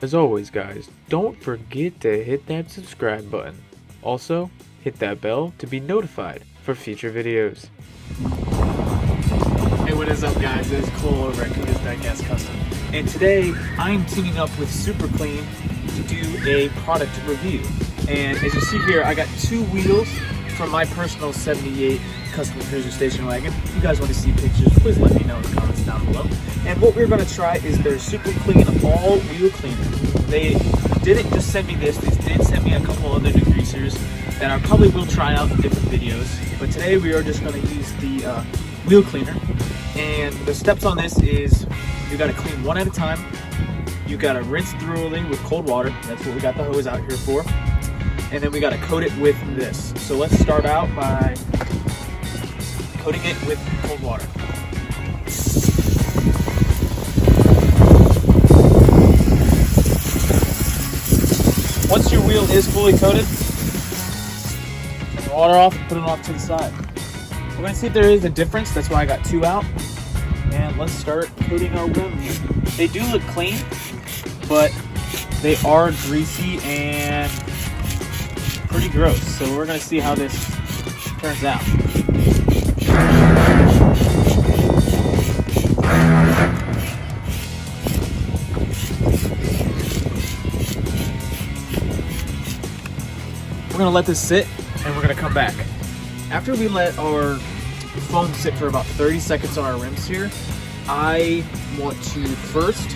As always guys, don't forget to hit that subscribe button. Also, hit that bell to be notified for future videos. Hey, what is up guys? It's Cole over at Cuda's Diecast Custom. And today I'm teaming up with Super Clean to do a product review. And as you see here, I got two wheels from my personal 78 custom cruiser station wagon. If you guys want to see pictures, please let me know in the comments down below. And what we're going to try is their Super Clean all wheel cleaner. They didn't just send me this, they did send me a couple other degreasers that I probably will try out in different videos. But today we are just going to use the wheel cleaner. And the steps on this is you got to clean one at a time. You got to rinse thoroughly with cold water. That's what we got the hose out here for. And then we got to coat it with this. So let's start out by coating it with cold water. Once your wheel is fully coated, turn the water off and put it off to the side. We're going to see if there is a difference. That's why I got two out. And let's start coating our rims. They do look clean, but they are greasy and pretty gross. So we're going to see how this turns out. We're going to let this sit and we're going to come back. After we let our foam sit for about 30 seconds on our rims here, I want to first,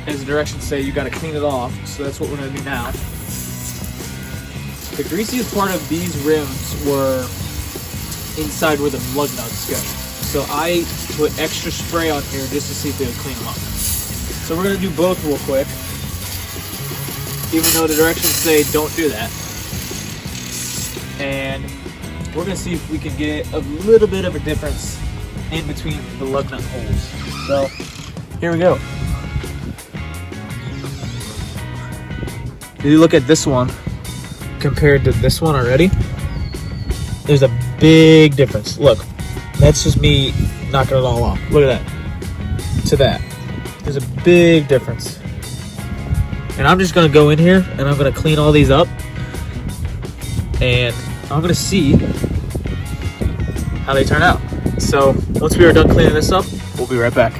as the directions say, you got to clean it off. So that's what we're going to do now. The greasiest part of these rims were inside where the lug nuts go. So I put extra spray on here just to see if they would clean them up. So we're going to do both real quick, even though the directions say don't do that. And we're going to see if we can get a little bit of a difference in between the lug nut holes. So here we go. If you look at this one compared to this one already, there's a big difference. Look, that's just me knocking it all off. Look at that. To that. There's a big difference. And I'm just going to go in here and I'm going to clean all these up. And I'm going to see how they turn out. So once we are done cleaning this up, we'll be right back.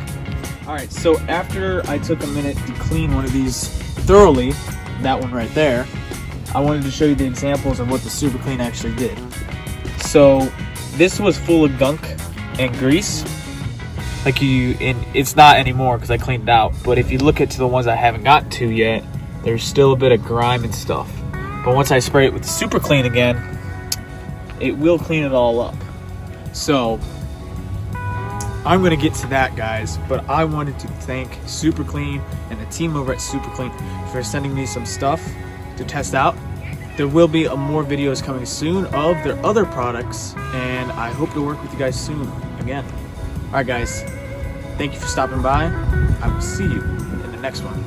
Alright, so after I took a minute to clean one of these thoroughly, that one right there, I wanted to show you the examples of what the Super Clean actually did. So this was full of gunk and grease. And it's not anymore because I cleaned it out. But if you look at the ones I haven't gotten to yet, there's still a bit of grime and stuff. But once I spray it with the Super Clean again, it will clean it all up. So I'm going to get to that, guys, but I wanted to thank Super Clean and the team over at Super Clean for sending me some stuff to test out. There will be more videos coming soon of their other products, and I hope to work with you guys soon again. Alright guys, thank you for stopping by. I will see you in the next one.